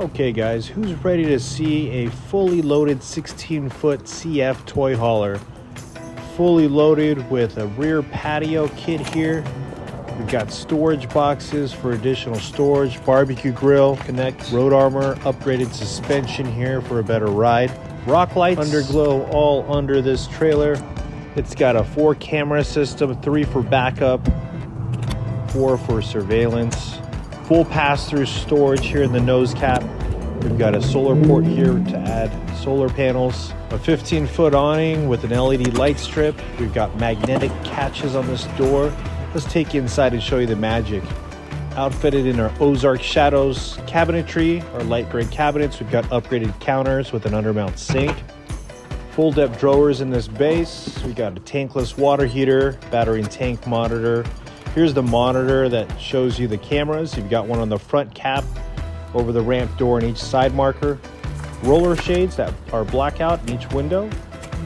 Okay guys, who's ready to see a fully loaded 16-foot CF toy hauler? Fully loaded with a rear patio kit here. We've got storage boxes for additional storage, barbecue grill, connect, road armor, upgraded suspension here for a better ride. Rocklight Underglow all under this trailer. It's got a 4-camera system, 3 for backup, 4 for surveillance. Full pass-through storage here in the nose cap. We've got a solar port here to add solar panels. A 15-foot awning with an LED light strip. We've got magnetic catches on this door. Let's take you inside and show you the magic. Outfitted in our Ozark Shadows cabinetry, our light gray cabinets. We've got upgraded counters with an undermount sink. Full depth drawers in this base. We got a tankless water heater, battery and tank monitor. Here's the monitor that shows you the cameras. You've got one on the front cap, over the ramp door in each side marker. Roller shades that are blackout in each window.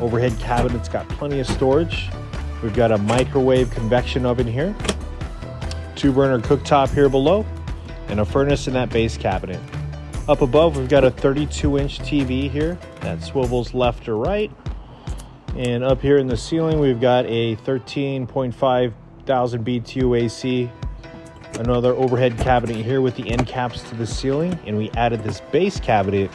Overhead cabinet's got plenty of storage. We've got a microwave convection oven here. 2 burner cooktop here below, and a furnace in that base cabinet. Up above, we've got a 32-inch TV here that swivels left or right. And up here in the ceiling, we've got a 13.5 thousand BTU AC. Another overhead cabinet here with the end caps to the ceiling, and we added this base cabinet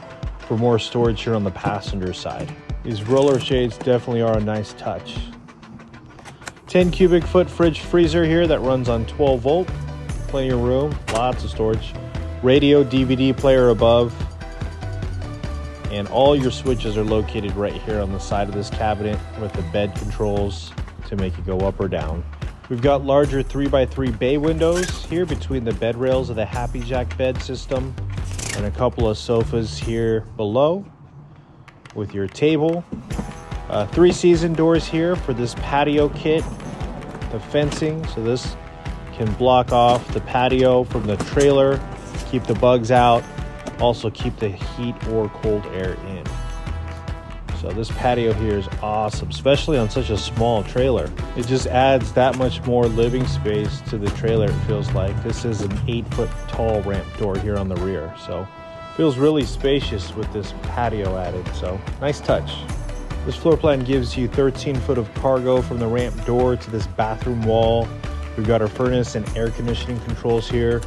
for more storage here on the passenger side. These roller shades definitely are a nice touch. 10 cubic foot fridge freezer here that runs on 12 volt. Plenty of room, lots of storage. Radio, DVD player above. And all your switches are located right here on the side of this cabinet with the bed controls to make it go up or down. We've got larger 3x3 bay windows here between the bed rails of the Happy Jack bed system, and a couple of sofas here below with your table. 3 season doors here for this patio kit, the fencing, so this can block off the patio from the trailer, keep the bugs out, also keep the heat or cold air in. So this patio here is awesome, especially on such a small trailer. It just adds that much more living space to the trailer, it feels like. This is an 8-foot tall ramp door here on the rear, so feels really spacious with this patio added, so nice touch. This floor plan gives you 13 foot of cargo from the ramp door to this bathroom wall. We've got our furnace and air conditioning controls here.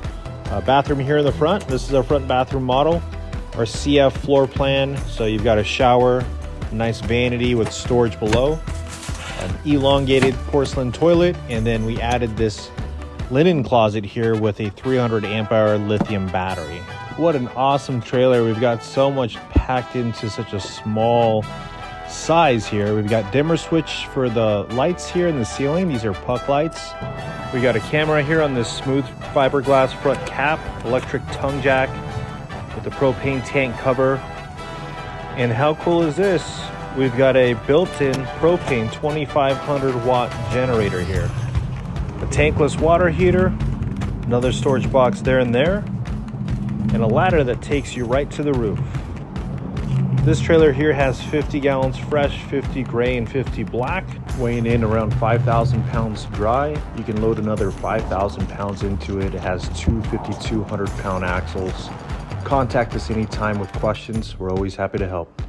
Bathroom here in the front. This is our front bathroom model. Our CF floor plan, so you've got a shower, nice vanity with storage below, an elongated porcelain toilet, and then we added this linen closet here with a 300 amp hour lithium battery. What an awesome trailer. We've got so much packed into such a small size here. We've got dimmer switch for the lights here in the ceiling. These are puck lights. We got a camera here on this smooth fiberglass front cap, electric tongue jack with the propane tank cover. And how cool is this? We've got a built-in propane 2500 watt generator here. A tankless water heater, another storage box there and there, and a ladder that takes you right to the roof. This trailer here has 50 gallons fresh, 50 gray, and 50 black, weighing in around 5,000 pounds dry. You can load another 5,000 pounds into it. It has 2 5,200 pound axles. Contact us anytime with questions. We're always happy to help.